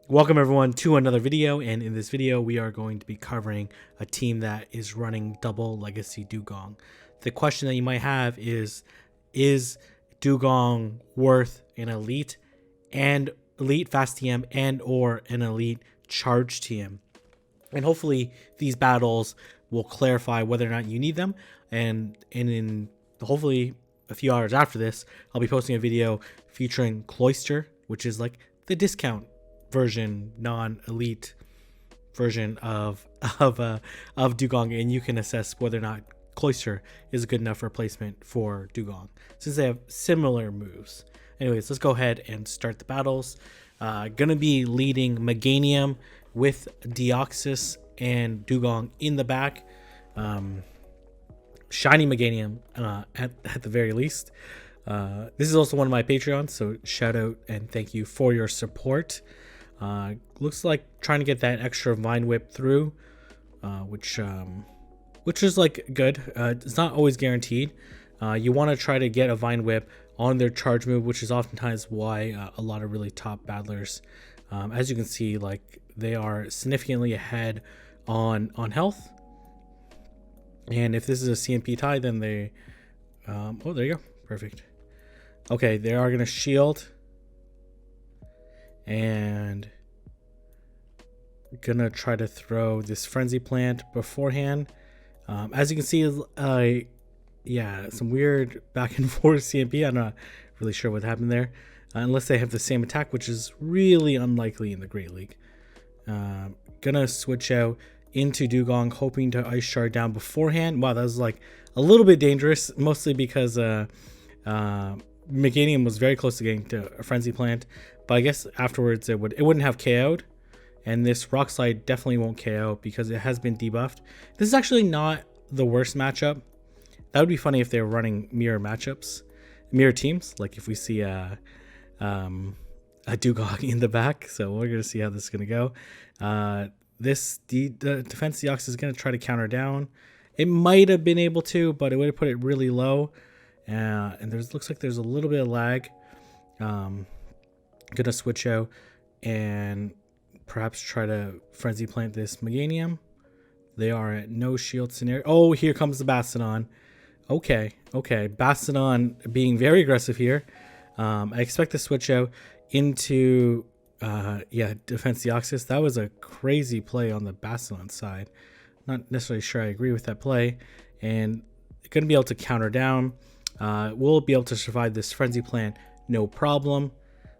Welcome everyone to another video, and in this video we are going to be covering a team that is running double legacy Dewgong. The question that you might have is Dewgong worth an elite fast TM and or an elite charge TM? And hopefully these battles will clarify whether or not you need them, and in hopefully a few hours after this I'll be posting a video featuring Cloister, which is like the discount version, non-elite version of Dewgong, and you can assess whether or not Cloister is a good enough replacement for Dewgong since they have similar moves. Anyways, let's go ahead and start the battles. Gonna be leading Meganium with Deoxys and Dewgong in the back. Shiny Meganium at the very least. This is also one of my Patreons, so shout out and thank you for your support. Looks like trying to get that extra Vine Whip through, which is like good. It's not always guaranteed. You want to try to get a Vine Whip on their charge move, which is oftentimes why a lot of really top battlers, as you can see, like they are significantly ahead on health. And if this is a CMP tie, then they oh, there you go, perfect. Okay, they are gonna shield and gonna try to throw this frenzy plant beforehand. As you can see, yeah, some weird back and forth CMP. I'm not really sure what happened there, unless they have the same attack, which is really unlikely in the Great League. Gonna switch out into Dewgong, hoping to Ice Shard down beforehand. Wow, that was like a little bit dangerous, mostly because Meganium was very close to getting to a frenzy plant, but I guess afterwards it wouldn't have KO'd, and this Rock Slide definitely won't KO because it has been debuffed. This is actually not the worst matchup. That would be funny if they were running mirror matchups, mirror teams, like if we see a Dewgong in the back. So we're gonna see how this is gonna go. The defense Deoxys is gonna try to counter down. It might have been able to, but it would have put it really low. And looks like there's a little bit of lag. Gonna switch out and perhaps try to frenzy plant this Meganium. They are at no shield scenario. Oh, here comes the Bastodon. Okay, Bastodon being very aggressive here. I expect to switch out into defense Deoxys. That was a crazy play on the Bastodon side. Not necessarily sure I agree with that play, and gonna be able to counter down. We'll be able to survive this frenzy plant, no problem.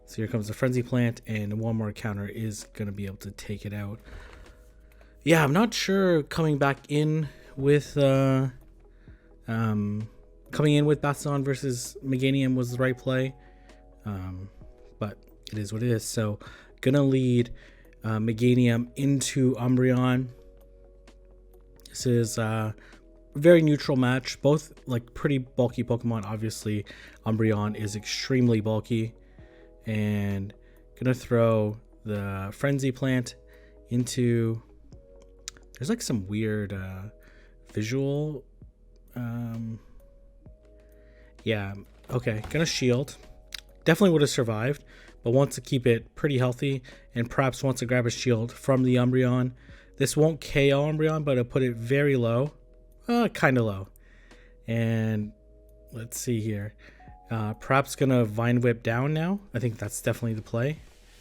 So here comes the frenzy plant, and one more counter is gonna be able to take it out. Yeah, I'm not sure coming back in with Bastodon versus Meganium was the right play, but it is what it is. So gonna lead Meganium into Umbreon. This is very neutral match, both like pretty bulky Pokemon. Obviously Umbreon is extremely bulky, and gonna throw the frenzy plant into, there's like some weird visual, yeah, okay, gonna shield. Definitely would have survived, but wants to keep it pretty healthy, and perhaps wants to grab a shield from the Umbreon. This won't KO Umbreon, but it'll put it very low. Kind of low. And let's see here. Perhaps gonna Vine Whip down now. I think that's definitely the play.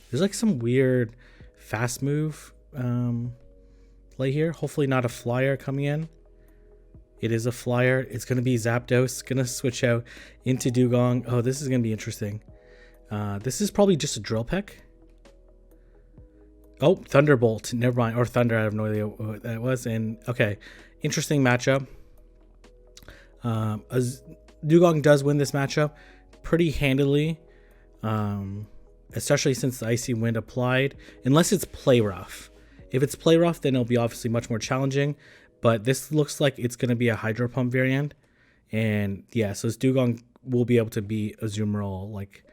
There's like some weird fast move play here. Hopefully not a flyer coming in. It is a flyer. It's gonna be Zapdos. Gonna switch out into Dewgong. Oh, this is gonna be interesting. This is probably just a Drill Peck. Oh, Thunderbolt. Never mind. Or Thunder. I have no idea what that was. And okay, interesting matchup. As Dewgong does win this matchup pretty handily, especially since the Icy Wind applied, unless it's Play Rough. If it's Play Rough, then it'll be obviously much more challenging, but this looks like it's going to be a Hydro Pump variant, and yeah, so this Dewgong will be able to be Azumarill, like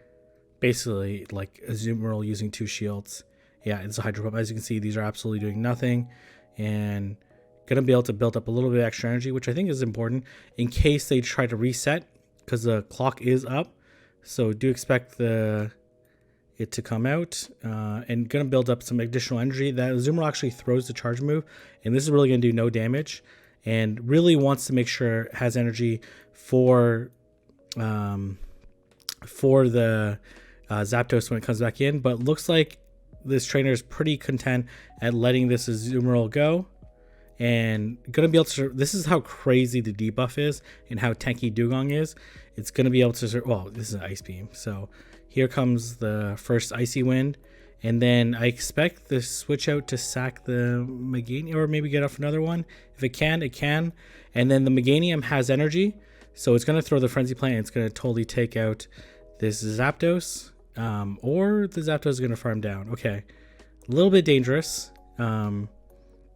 basically like Azumarill using 2 shields. Yeah, it's a Hydro Pump. As you can see, these are absolutely doing nothing, and gonna be able to build up a little bit of extra energy, which I think is important in case they try to reset, because the clock is up. So do expect the it to come out, and gonna build up some additional energy. That Azumarill actually throws the charge move, and this is really gonna do no damage, and really wants to make sure it has energy for the Zapdos when it comes back in. But looks like this trainer is pretty content at letting this Azumarill go, and gonna be able to. This is how crazy the debuff is and how tanky Dewgong is. It's gonna be able to. Well, this is an Ice Beam, so here comes the first Icy Wind, and then I expect the switch out to sack the Meganium, or maybe get off another one. If it can, it can. And then the Meganium has energy, so it's gonna throw the Frenzy Plant. And it's gonna totally take out this Zapdos, or the Zapdos is gonna farm down. Okay, a little bit dangerous.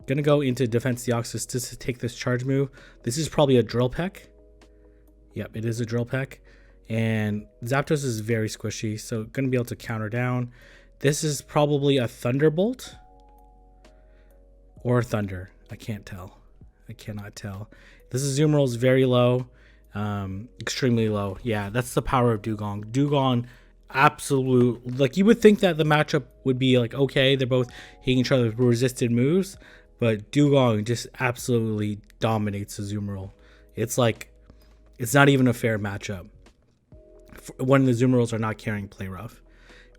Gonna go into Defense Deoxys just to take this charge move. This is probably a Drill Peck. Yep, it is a Drill Peck. And Zapdos is very squishy, so gonna be able to counter down. This is probably a Thunderbolt or Thunder. I can't tell. I cannot tell. This Azumarill is very low, extremely low. Yeah, that's the power of Dewgong. Dewgong, absolute. Like, you would think that the matchup would be like, okay, they're both hitting each other with resisted moves, but Dewgong just absolutely dominates Azumarill. It's like, it's not even a fair matchup when the Azumarills are not carrying Play Rough.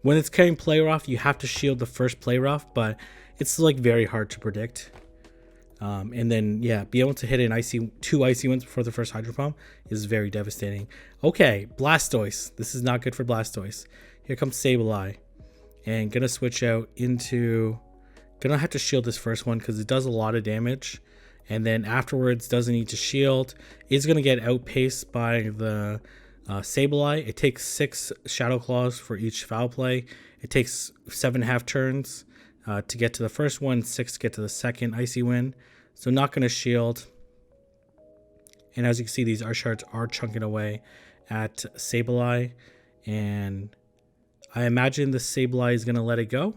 When it's carrying Play Rough, you have to shield the first Play Rough, but it's like very hard to predict. And then, yeah, be able to hit an two icy ones before the first Hydro Pump is very devastating. Okay, Blastoise. This is not good for Blastoise. Here comes Sableye. And gonna switch out into... Gonna have to shield this first one because it does a lot of damage. And then afterwards, doesn't need to shield. It's gonna get outpaced by the Sableye. It takes 6 Shadow Claws for each foul play. It takes 7.5 turns to get to the first one, 6 to get to the second Icy Wind. So not going to shield. And as you can see, these Urshards are chunking away at Sableye. And I imagine the Sableye is going to let it go.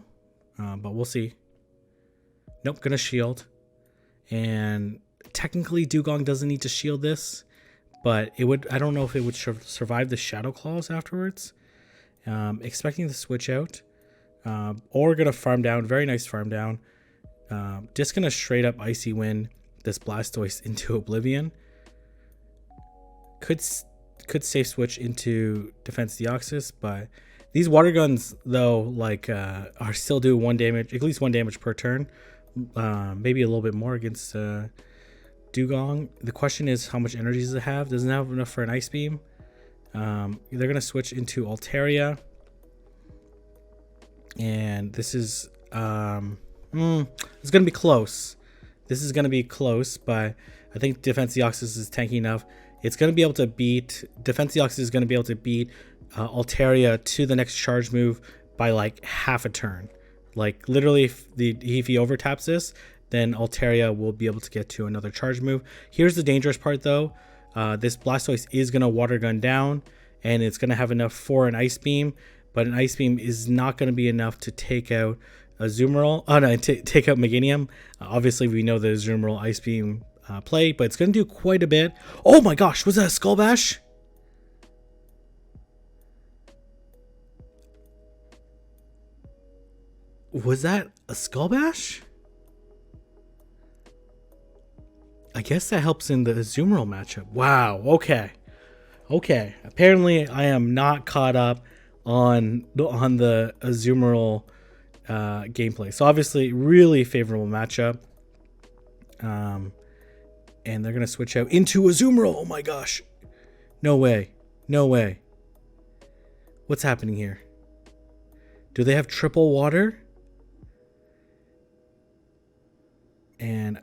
But we'll see. Nope, going to shield. And technically, Dewgong doesn't need to shield this. But it would. I don't know if it would survive the Shadow Claws afterwards. Expecting to switch out. Or going to farm down. Very nice farm down. Just going to straight up Icy Wind this Blastoise into Oblivion. Could safe switch into Defense Deoxys, but these water guns, though, like, are still do 1 damage, at least 1 damage per turn. Maybe a little bit more against Dewgong. The question is, how much energy does it have? Doesn't have enough for an Ice Beam. They're going to switch into Altaria. And this is... it's going to be close. This is going to be close, but I think Defense Deoxys is tanky enough. It's going to be able to beat... Defense Deoxys is going to be able to beat Altaria to the next charge move by like half a turn. Like, literally, if he overtaps this, then Altaria will be able to get to another charge move. Here's the dangerous part, though. This Blastoise is going to Water Gun down, and it's going to have enough for an Ice Beam, but an Ice Beam is not going to be enough to take out Azumarill. Oh, no, take out Meganium. Obviously, we know the Azumarill Ice Beam play, but it's going to do quite a bit. Oh my gosh, was that a Skull Bash? Was that a Skull Bash? I guess that helps in the Azumarill matchup. Wow, okay. Okay, apparently I am not caught up on the Azumarill gameplay. So obviously, really favorable matchup. And they're going to switch out into Azumarill. Oh my gosh. No way. No way. What's happening here? Do they have triple water? And,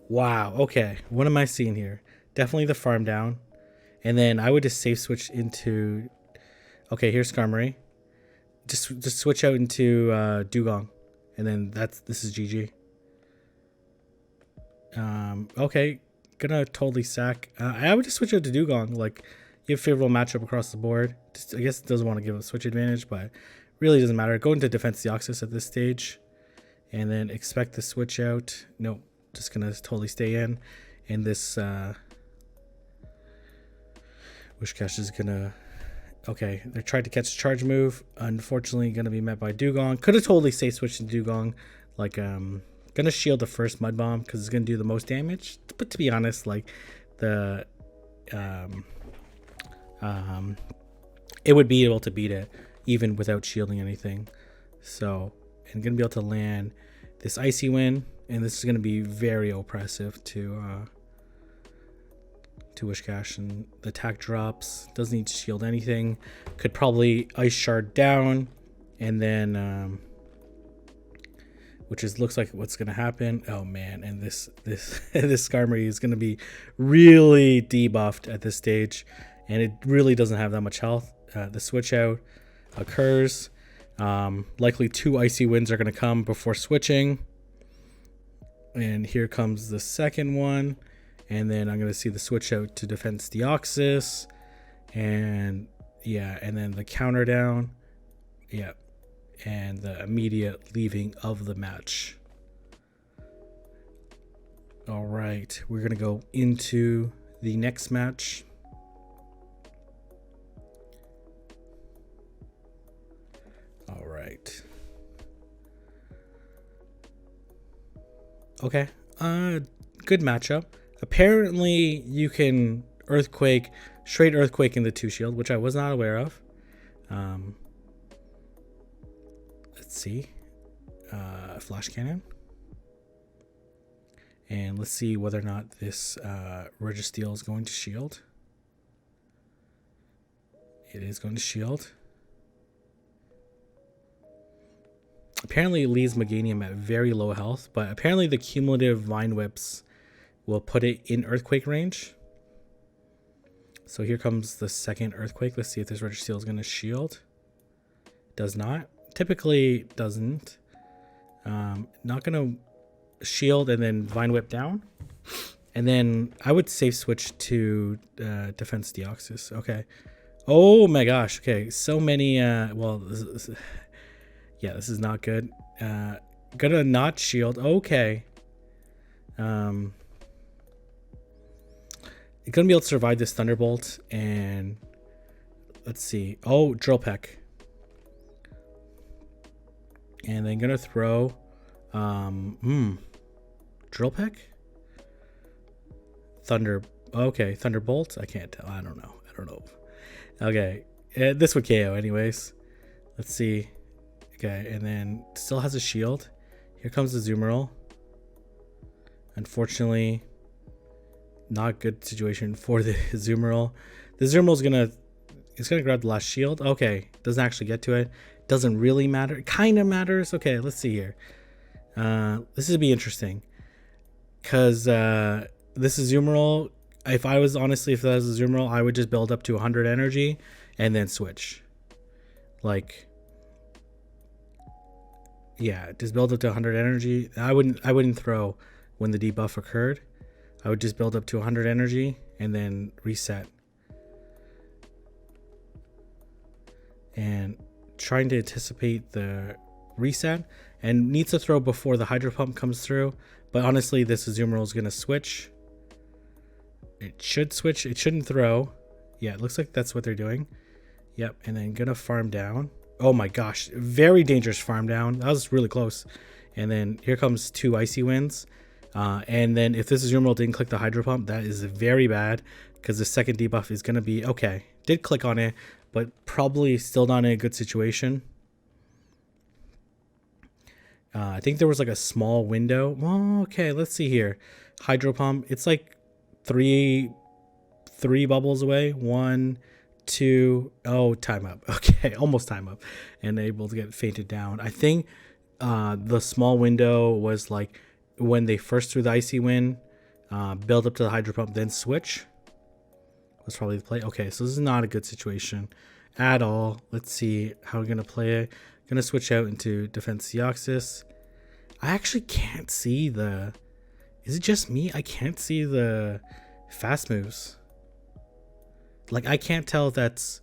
wow. Okay. What am I seeing here? Definitely the farm down. And then I would just safe switch into... Okay, here's Skarmory. Just switch out into Dewgong. And then this is GG. Okay. Gonna totally sack. I would just switch out to Dewgong. Like, you have favorable matchup across the board. I guess it doesn't want to give a switch advantage, but really doesn't matter. Go into Defense Deoxys at this stage. And then expect the switch out. Nope. Just gonna totally stay in. And this... Wishcash is gonna. Okay, they tried to catch a charge move. Unfortunately, gonna be met by Dewgong. Could have totally safe switched to Dewgong. Like, gonna shield the first Mud Bomb because it's gonna do the most damage. But to be honest, like, the it would be able to beat it even without shielding anything. So, and gonna be able to land this Icy Wind, and this is gonna be very oppressive to Wishcash. And the attack drops, doesn't need to shield anything, could probably Ice Shard down, and then which is looks like what's gonna happen. Oh man, and this this Skarmory is gonna be really debuffed at this stage, and it really doesn't have that much health. The switch out occurs. Likely 2 Icy Winds are gonna come before switching, and here comes the second one. And then I'm going to see the switch out to Defense Deoxys. And yeah, and then the counter down. Yeah. And the immediate leaving of the match. All right. We're going to go into the next match. All right. Okay. Good matchup. Apparently, you can Earthquake, straight Earthquake in the 2 shield, which I was not aware of. Let's see. Flash Cannon. And let's see whether or not this Registeel is going to shield. It is going to shield. Apparently, it leaves Meganium at very low health, but apparently the cumulative Vine Whips will put it in Earthquake range. So here comes the second Earthquake. Let's see if this Registeel is going to shield. Does not. Typically doesn't. Not going to shield and then Vine Whip down. And then I would safe switch to Defense Deoxys. Okay. Oh my gosh. Okay. So many. Well, this is not good. Gonna not shield. Okay. You're gonna be able to survive this Thunderbolt, and let's see. Oh, Drill Peck, and then gonna throw, Drill Peck, Thunder. Okay, Thunderbolt. I can't tell. I don't know. Okay, this would KO anyways. Let's see. Okay, and then still has a shield. Here comes the Zoomerl. Unfortunately, not good situation for the Zoomerl. The Zoomerl's gonna grab the last shield. Okay, doesn't actually get to it. Doesn't really matter. Kind of matters. Okay, let's see here. This is be interesting because this is Zoomerl. If that was a Zoomerl, I would just build up to 100 energy and then switch. Like, yeah, just build up to 100 energy. I wouldn't throw when the debuff occurred. I would just build up to 100 energy and then reset. And trying to anticipate the reset, and needs to throw before the Hydro Pump comes through. But honestly, this Zoomerl is going to switch. It should switch. It shouldn't throw. Yeah, it looks like that's what they're doing. Yep, and then going to farm down. Oh my gosh, very dangerous farm down. That was really close. And then here comes 2 Icy Winds. And then if this Zoomerl didn't click the Hydro Pump, that is very bad because the second debuff is going to be okay. Did click on it, but probably still not in a good situation. I think there was like a small window. Well, okay, let's see here. Hydro Pump. It's like three bubbles away. 1, 2. Oh, time up. Okay, almost time up, and able to get fainted down. I think the small window was like when they first threw the Icy Wind, build up to the Hydro Pump, then switch. Was probably the play. Okay, so this is not a good situation at all. Let's see how we're gonna play it. Gonna switch out into Defense Deoxys. I actually can't see the. Is it just me? I can't see the fast moves. Like, I can't tell if that's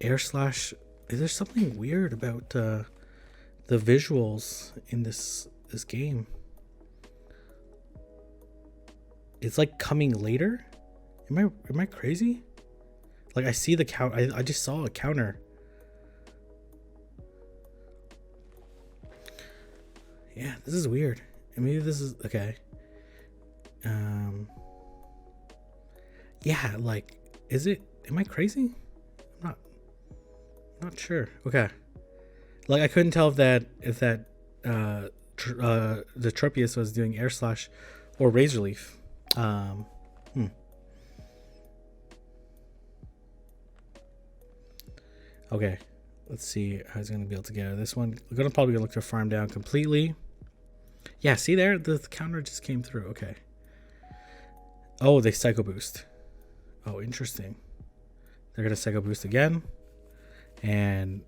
Air Slash. Is there something weird about the visuals in this game? It's like coming later. Am I crazy? Like I see the count. I just saw a counter. Yeah, this is weird. Maybe this is okay. Yeah, like, is it? Am I crazy? I'm not sure. Okay. Like I couldn't tell if that the Tropius was doing air slash or razor leaf. Okay, let's see how he's gonna be able to get out of this one. We're gonna probably look to farm down completely. Yeah, see there, the counter just came through. Okay. Oh, they psycho boost. Oh, interesting. They're gonna psycho boost again, and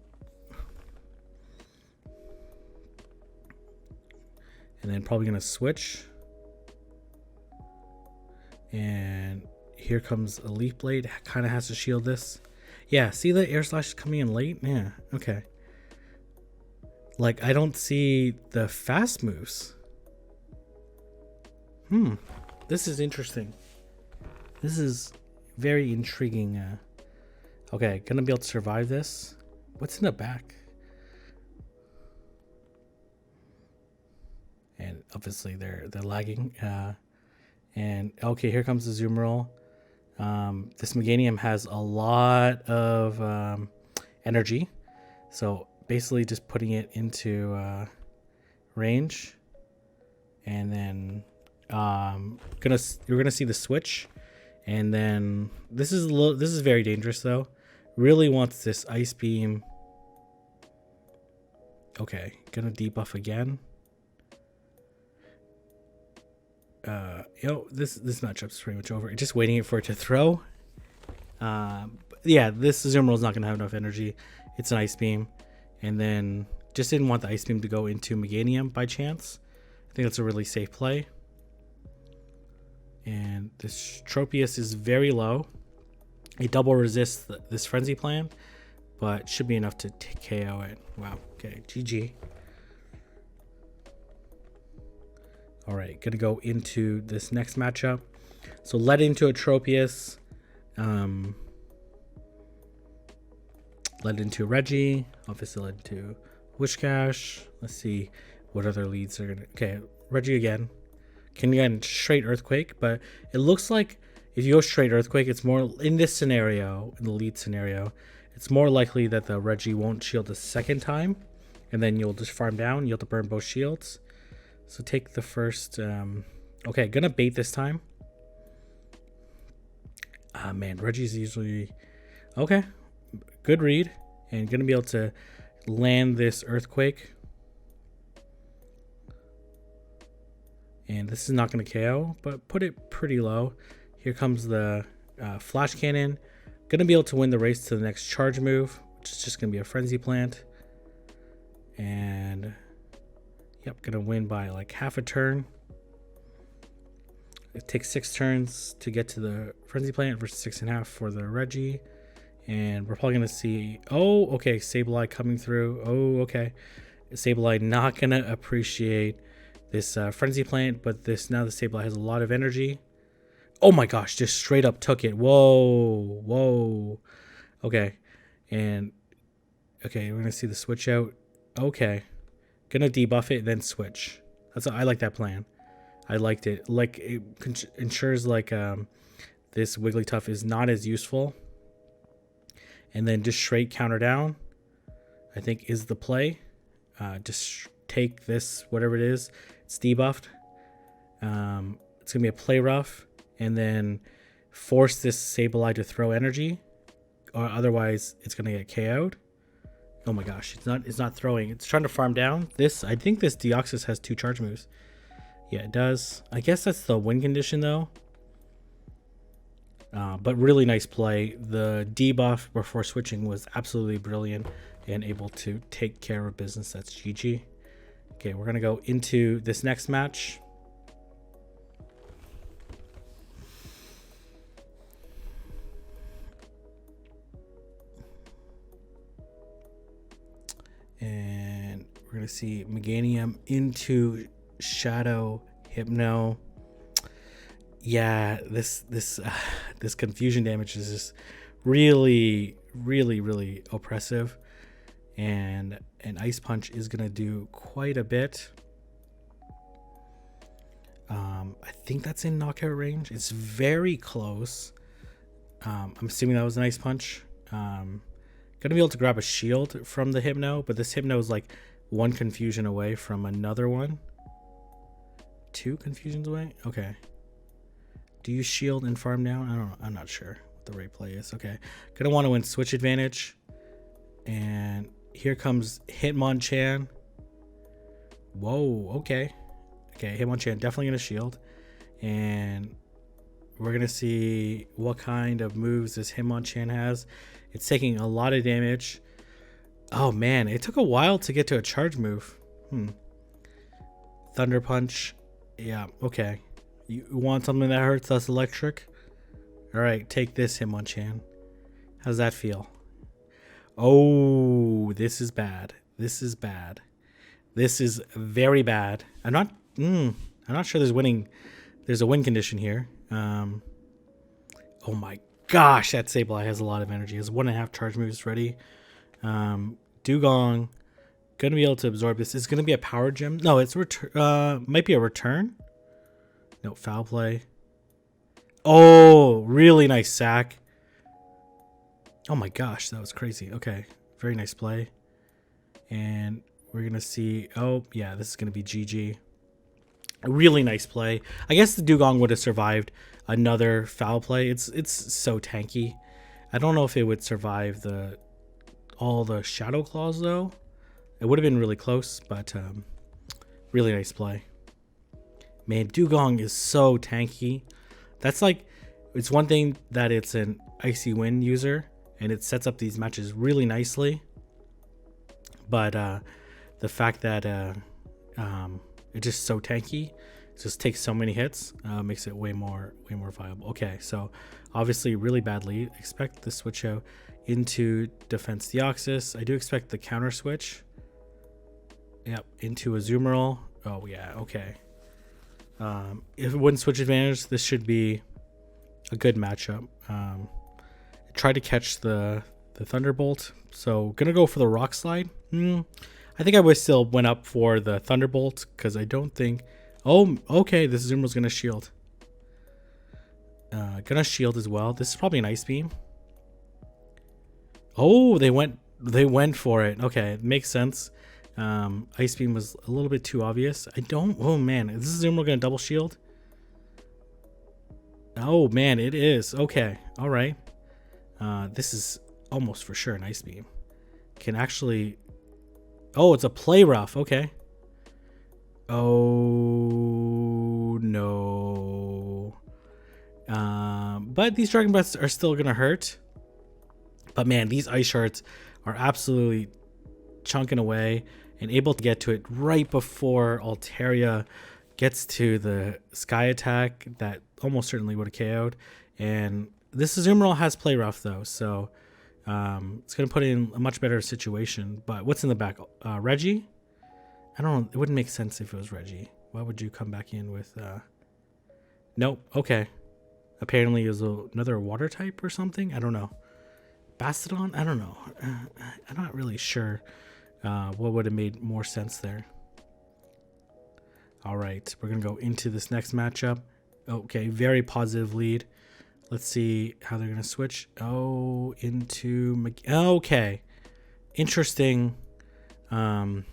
then probably gonna switch. And here comes a leaf blade. Kind of has to shield this. Yeah, see the air slash coming in late? Yeah, okay. Like, I don't see the fast moves. This is interesting. This is very intriguing. Okay, gonna be able to survive this. What's in the back? And obviously they're lagging. And okay, here comes the zoom roll. This Meganium has a lot of energy, so basically just putting it into range, and then you're gonna see the switch, and then this is very dangerous though. Really wants this ice beam. Okay, gonna debuff again. This matchup's pretty much over. Just waiting for it to throw. Yeah, this zoom roll is not gonna have enough energy. It's an ice beam, and then just didn't want the ice beam to go into Meganium by chance. I think that's a really safe play. And this Tropius is very low. It double resists this frenzy plant, but should be enough to KO it. Wow. Okay, GG. All right, gonna go into this next matchup. So led into a Tropius, led into Reggie, obviously led into Wishcash. Let's see what other leads are gonna. Okay, Reggie again. Can get straight Earthquake, but it looks like if you go straight Earthquake, it's more in this scenario, in the lead scenario, it's more likely that the Reggie won't shield the second time, and then you'll just farm down. You'll have to burn both shields. So take the first. Okay, gonna bait this time. Man, Reggie's usually okay. Good read, and gonna be able to land this Earthquake. And this is not gonna KO, but put it pretty low. Here comes the Flash Cannon. Gonna be able to win the race to the next charge move, which is just gonna be a Frenzy Plant. And yep, gonna win by like half a turn. It takes 6 turns to get to the Frenzy Plant versus 6.5 for the Reggie. And we're probably gonna see, oh, okay, Sableye coming through. Oh, okay. Sableye not gonna appreciate this Frenzy Plant, but now the Sableye has a lot of energy. Oh my gosh, just straight up took it. Whoa. Okay. And okay, we're gonna see the switch out. Okay. Gonna debuff it, then switch. I like that plan. I liked it. Like, it ensures like this Wigglytuff is not as useful. And then just straight counter down, I think, is the play. Just take this, whatever it is. It's debuffed. It's gonna be a play rough, and then force this Sableye to throw energy, or otherwise it's gonna get KO'd. Oh my gosh, it's not throwing. It's trying to farm down. I think this Deoxys has 2 charge moves. Yeah, it does. I guess that's the win condition though. But really nice play. The debuff before switching was absolutely brilliant and able to take care of business. That's GG. Okay, we're gonna go into this next match. And we're gonna see Meganium into Shadow Hypno. Yeah, this confusion damage is just really, really, really oppressive. And an Ice Punch is going to do quite a bit. I think that's in knockout range. It's very close. I'm assuming that was an Ice Punch. Gonna be able to grab a shield from the Hypno, but this Hypno is like one confusion away from another one. 2 confusions away? Okay. Do you shield and farm down? I don't know. I'm not sure what the right play is. Okay. Gonna want to win switch advantage. And here comes Hitmonchan. Whoa, okay. Okay, Hitmonchan definitely gonna shield. And we're gonna see what kind of moves this Hitmonchan has. It's taking a lot of damage. Oh man, it took a while to get to a charge move. Thunder Punch. Yeah, okay. You want something that hurts? That's electric. Alright, take this, Hitmonchan. How's that feel? Oh, this is bad. This is bad. This is very bad. I'm not sure there's a win condition here. Oh my gosh, that Sableye has a lot of energy. It has 1.5 charge moves ready. Dewgong gonna be able to absorb this. It's gonna be a power gem. No, it's might be a return. No, foul play. Oh, really nice sack. Oh my gosh, that was crazy. Okay, very nice play. And we're gonna see. Oh yeah, this is gonna be GG. A really nice play. I guess the Dewgong would have survived another foul play. It's so tanky. I don't know if it would survive all the Shadow Claws though. It would have been really close, but really nice play. Man, Dewgong is so tanky. That's like, it's one thing that it's an Icy Wind user and it sets up these matches really nicely. But the fact that it's just so tanky, it just takes so many hits, makes it way more viable. Okay, so obviously really bad lead. Expect the switch out into Defense Deoxys. I do expect the counter switch. Yep, into a Azumarill. Oh yeah, okay. If it wouldn't switch advantage, this should be a good matchup. Try to catch the Thunderbolt. So gonna go for the Rock Slide. I think I would still went up for the Thunderbolt because I don't think. Oh, okay. This Azumarill gonna shield. Gonna shield as well. This is probably an Ice Beam. Oh, they went for it. Okay, it makes sense. Ice Beam was a little bit too obvious. Oh man, is this Azumarill gonna double shield? Oh man, it is. Okay, all right. This is almost for sure an Ice Beam. Can actually. Oh, it's a play rough. Okay. Oh no. But these Dragon Breaths are still gonna hurt. But man, these Ice Shards are absolutely chunking away and able to get to it right before Altaria gets to the Sky Attack that almost certainly would have KO'd. And this Azumarill has play rough though, so it's going to put it in a much better situation. But what's in the back? Reggie? I don't know. It wouldn't make sense if it was Reggie. Why would you come back in with... Nope. Okay. Apparently it was another water type or something. I don't know. Bastodon? I don't know. I'm not really sure what would have made more sense there. All right. We're going to go into this next matchup. Okay. Very positive lead. Let's see how they're going to switch. Oh, into... Okay. Interesting. I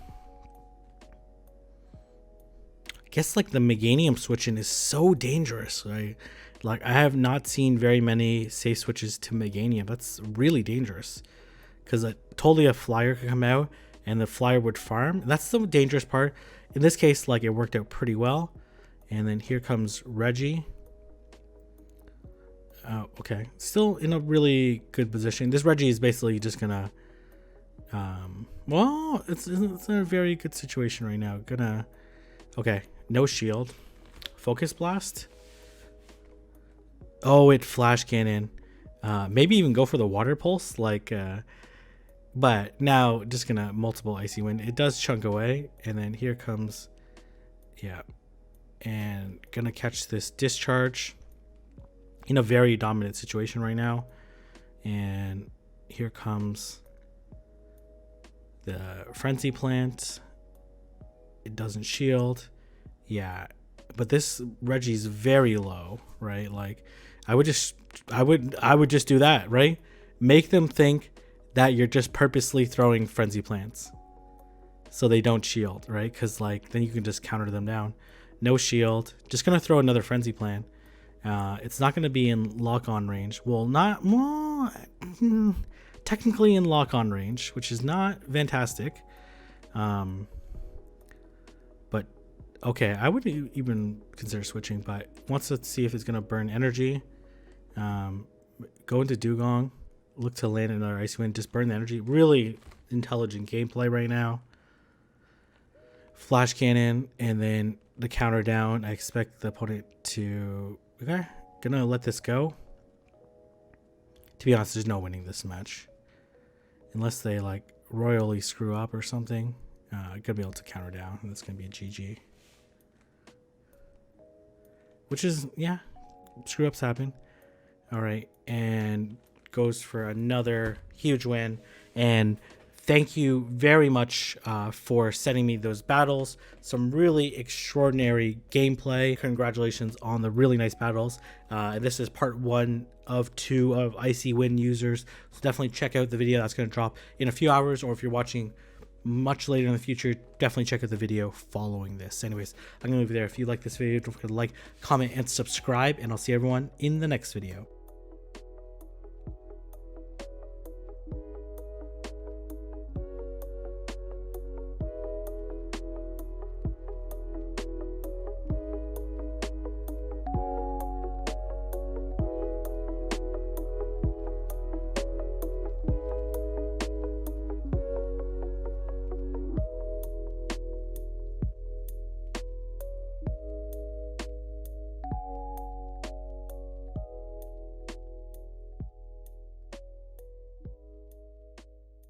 guess like the Meganium switching is so dangerous, right? Like I have not seen very many safe switches to Meganium. That's really dangerous because totally a flyer could come out and the flyer would farm. That's the dangerous part. In this case, like it worked out pretty well. And then here comes Reggie. Okay, still in a really good position. This Reggie is basically just gonna, well, it's in a very good situation right now. Okay, no shield, Focus Blast. Oh, it Flash Cannon. Maybe even go for the Water Pulse, like, but now just gonna multiple Icy Wind. It does chunk away, and then here comes, yeah, and gonna catch this Discharge. In a very dominant situation right now, And here comes the Frenzy Plant. It doesn't shield. Yeah, but this Reggie's very low, right? Like, I would just do that, right? Make them think that you're just purposely throwing Frenzy Plants so they don't shield, right? Because like then you can just counter them down. No shield. Just gonna throw another Frenzy Plant. It's not gonna be in lock-on range. Well, technically in lock-on range, which is not fantastic. But okay, I wouldn't even consider switching, but let's see if it's gonna burn energy. Go into Dewgong, look to land another Icy Wind, just burn the energy. Really intelligent gameplay right now. Flash Cannon, and then the counter down. I expect the opponent to... Okay, gonna let this go. To be honest, there's no winning this match. Unless they like royally screw up or something. Gonna be able to counter down, and that's gonna be a GG. Which is, yeah, screw ups happen. Alright, and goes for another huge win. And thank you very much for sending me those battles. Some really extraordinary gameplay. Congratulations on the really nice battles. And this is part 1 of 2 of Icy Wind users. So definitely check out the video that's going to drop in a few hours, or if you're watching much later in the future, definitely check out the video following this. Anyways, I'm going to leave it there. If you like this video, don't forget to like, comment, and subscribe, and I'll see everyone in the next video.